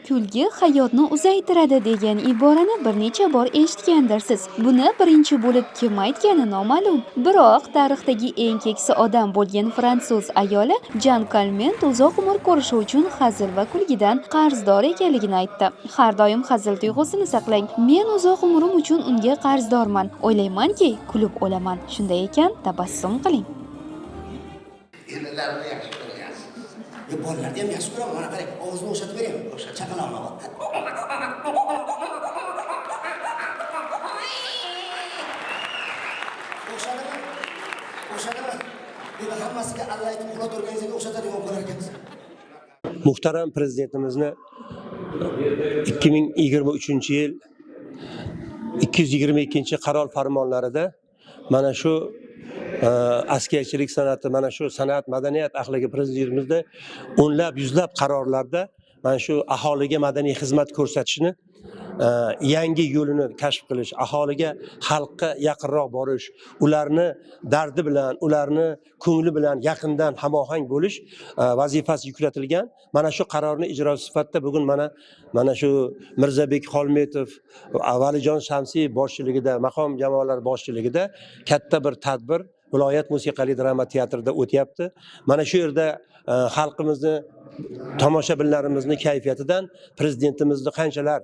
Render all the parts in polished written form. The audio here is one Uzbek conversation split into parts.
Kulgi hayotni uzaytiradi degan iborani bir necha bor eshitgandirsiz. Buni birinchi bo'lib kim aytgani noma'lum. Biroq tarixdagi eng keksa odam bo'lgan fransuz ayoli Jan Kalment uzoq umr ko'rishi uchun hazil va kulgidan qarzdor ekanligini aytdi. Har doim hazil tuyg'usini saqlang. Men uzoq umrim uchun unga qarzdorman. O'ylaymanki, kulib o'laman. Shunday ekan, tabassum qiling. Bolalarni ham yaxshi ko'raman. Mana qarang, ovozni o'xshatib beraman. Chaqaloqni ol. O'xshadimi? Endi hammasiga Alloh aytib uxlab turganingizga o'xshatadigan bo'lar ekansiz. Muhtaram prezidentimizni 2023-yil 222-qaror farmonlarida mana shu askarchilik san'ati, mana shu san'at, madaniyat ahliga prezidentimizda o'nlab, yuzlab qarorlarda mana shu aholiga madaniy xizmat ko'rsatishni yangi yo'lini kashf qilish, aholiga, xalqqa yaqinroq borish, ularni dardi bilan, ularni ko'ngli bilan yaqindan hamohang bo'lish vazifasi yuklatilgan. Mana shu qarorni ijrosi sifatida bugun mana shu Mirzabek Xolmetov, Valijon Shamsiyev boshchiligida, maqom jamoalar boshchiligida katta bir tadbir viloyat musiqali drama teatrida o'tyapti. Mana shu yerda xalqimizni, tomoshabinlarimizni kayfiyatidan prezidentimizni qanchalar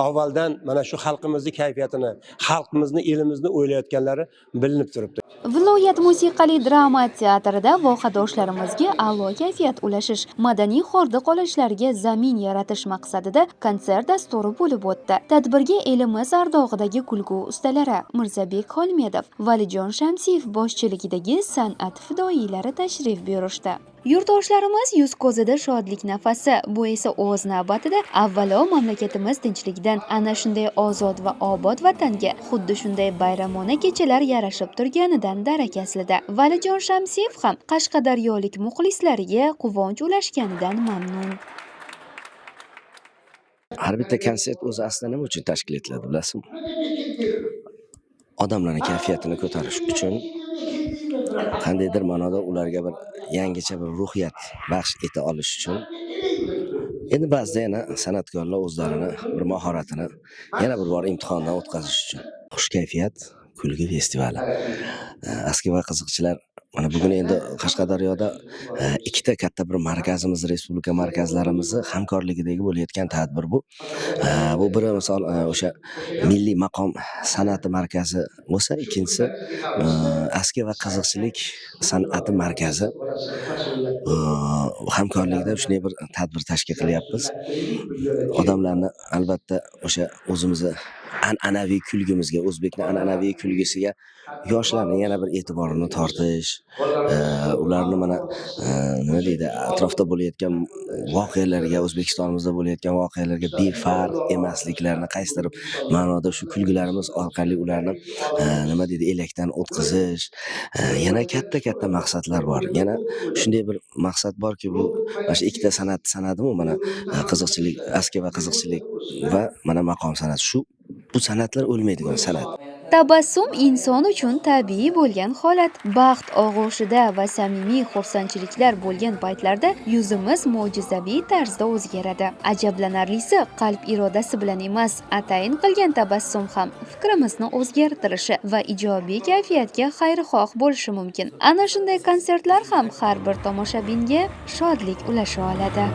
avvaldan mana shu xalqimizni kayfiyatini, xalqimizni, elimizni o'ylayotganlari bilinib turibdi. Viloyat musiqali drama teatrida vohadoshlarimizga a'lo kayfiyat ulashish, madaniy hordiq olishlariga zamin yaratish maqsadida konsert dasturi bo'lib o'tdi. Tadbirga elimiz ardog'idagi kulgu ustalari Mirzabek Xolmetov, Valijon Shamsiyev boshchiligidagi san'at fidoyilari tashrif buyurishdi. Yurtdoshlarimiz yuz ko'zida shodlik nafasi. Bu esa o'z navbatida avvalo mamlakatimiz tinchligidan, ana shunday ozod va obod vatanga xuddi shunday bayramona kechalar yarashib turganidan darak aslida. Valijon Shamsiyev ham qashqadaryolik muxlislariga quvonch ulashganidan mamnun. Har bitta konsert o'zi aslida nima uchun tashkil etiladi, bilasizmi? Odamlarning kayfiyatini ko'tarish uchun, qandaydir ma'noda ularga bir yangicha bir ruhiyat baxsh eta olish uchun. Endi ba'zida yana san'atkorlar o'zlarini bir mahoratini yana bir bor imtihondan o'tkazish uchun. Xush kayfiyat kulgi festivali. Aski va qiziqchilar, mana bugun endi Qashqadaryoda ikkita katta bir markazimiz, respublika markazlarimizni hamkorligidagi bo'layotgan tadbir bu. Bu biri misol o'sha milliy maqom san'ati markazi bo'lsa, ikkinchisi aski va qiziqchilik san'ati markazi hamkorligida shunday bir tadbir tashkil qilyapmiz. Odamlarni albatta o'sha o'zimizni an'anaviy kulgimizga, o'zbekning an'anaviy kulgisiga yoshlarning yana bir e'tiborini tortish, ularni mana nima deydi, atrofda bo'layotgan voqealarga, O'zbekistonimizda bo'layotgan voqealarga befarq emasliklarini qaysidir ma'noda shu kulgilarimiz orqali ularni nima deydi, elakdan o'tkazish, yana katta maqsadlar bor. Yana shunday bir maqsad borki, bu mana shu ikkita san'atimi, mana qiziqchilik, aski va qiziqchilik va mana maqom san'ati. Bu san'atlar o'lmaydigan san'at. Tabassum inson uchun tabiiy bo'lgan holat. Baxt og'ushida va samimiy xursandchiliklar bo'lgan paytlarda yuzimiz mo'jizaviy tarzda o'zgaradi. Ajablanarlisi, qalb irodasi bilan emas, atayin qilgan tabassum ham fikrimizni o'zgartirishi va ijobiy kayfiyatga xayrixoh bo'lishi mumkin. Ana shunday konsertlar ham har bir tomoshabinga shodlik ulasha oladi.